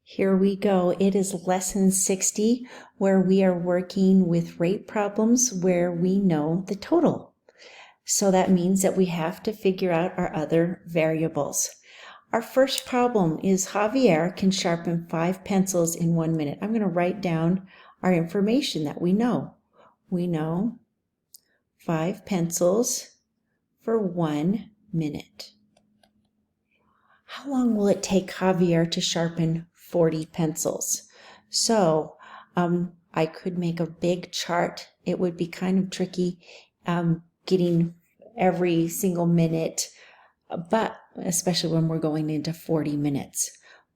Here we go. It is lesson 60 where we are working with rate problems where we know the total. So that means that we have to figure out our other variables. Our first problem is Javier can sharpen 5 pencils in 1 minute. I'm going to write down our information that we know. We know 5 pencils for 1 minute. How long will it take Javier to sharpen 40 pencils? So I could make a big chart. It would be kind of tricky getting every single minute, but especially when we're going into 40 minutes.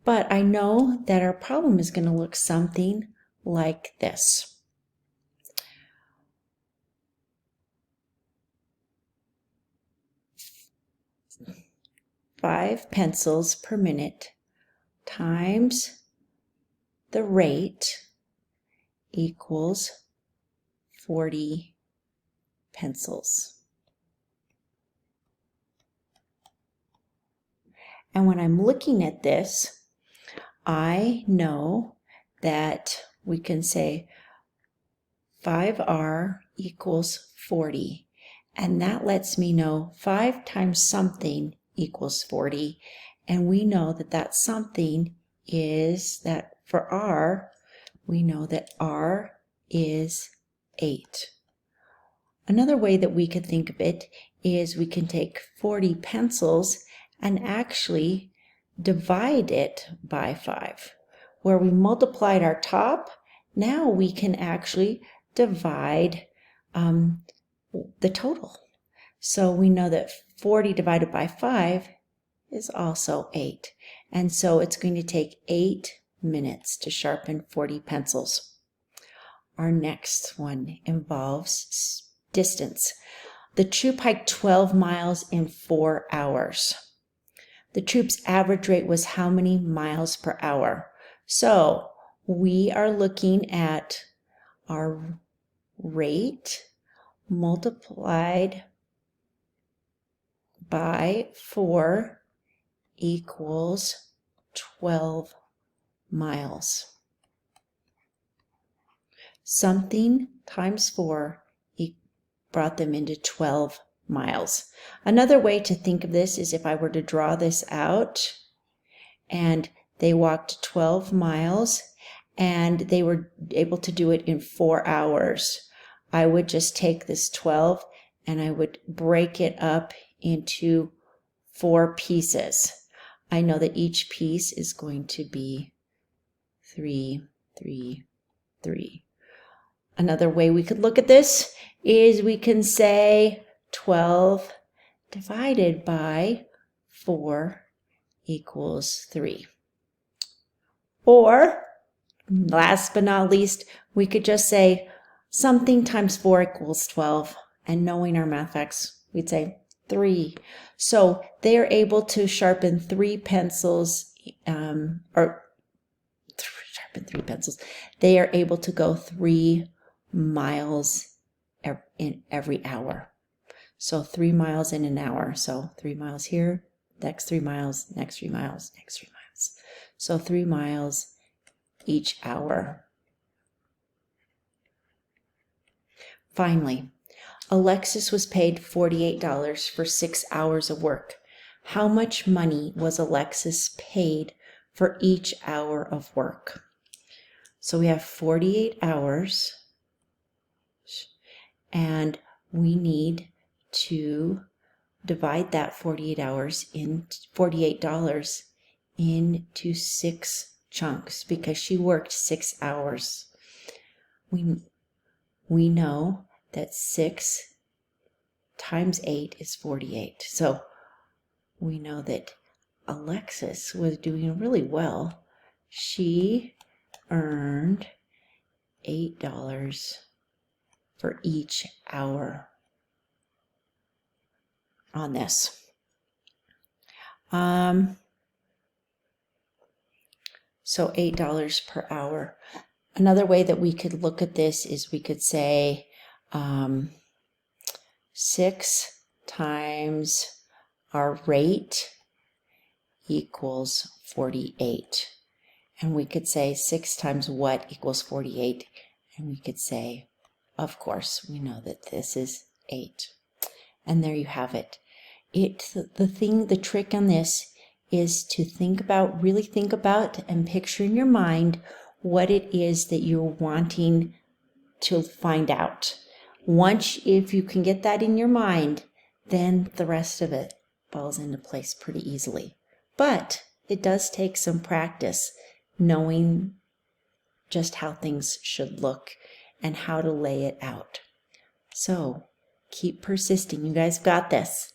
But I know that our problem is going to look something like this. Five pencils per minute times the rate equals 40 pencils. And when I'm looking at this, I know that we can say 5R equals 40. And that lets me know 5 times something equals 40. And we know that that something is that for R, we know that R is 8. Another way that we could think of it is we can take 40 pencils and actually divide it by 5. Where we multiplied our top, now we can actually divide the total. So we know that 40 divided by 5 is also 8. And so it's going to take 8 minutes to sharpen 40 pencils. Our next one involves distance. The troop hiked 12 miles in 4 hours. The troop's average rate was how many miles per hour? So we are looking at our rate multiplied by 4 equals 12 miles. Something times 4 brought them into 12 miles. Another way to think of this is if I were to draw this out and they walked 12 miles and they were able to do it in 4 hours. I would just take this 12 and I would break it up into 4 pieces. I know that each piece is going to be 3, 3, 3. Another way we could look at this is we can say 12 divided by 4 equals 3. Or, last but not least, we could just say something times 4 equals 12. And knowing our math facts, we'd say 3. So they are able to sharpen 3 pencils, They are able to go 3 miles in every hour. So 3 miles in an hour. So 3 miles here, next 3 miles, next 3 miles, next 3 miles. So 3 miles each hour. Finally, Alexis was paid $48 for 6 hours of work. How much money was Alexis paid for each hour of work? So we have 48 hours, and we need to divide that 48 hours in $48 into 6 chunks because she worked 6 hours. We know that 6 times 8 is 48. So we know that Alexis was doing really well. She earned $8 for each hour on this. So $8 per hour. Another way that we could look at this is we could say 6 times our rate equals 48. And we could say 6 times what equals 48. And we could say, of course, we know that this is 8. And there you have it. The trick on this is to really think about and picture in your mind what it is that you're wanting to find out. If you can get that in your mind, then the rest of it falls into place pretty easily. But it does take some practice knowing just how things should look and how to lay it out. So keep persisting. You guys got this.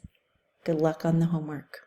Good luck on the homework.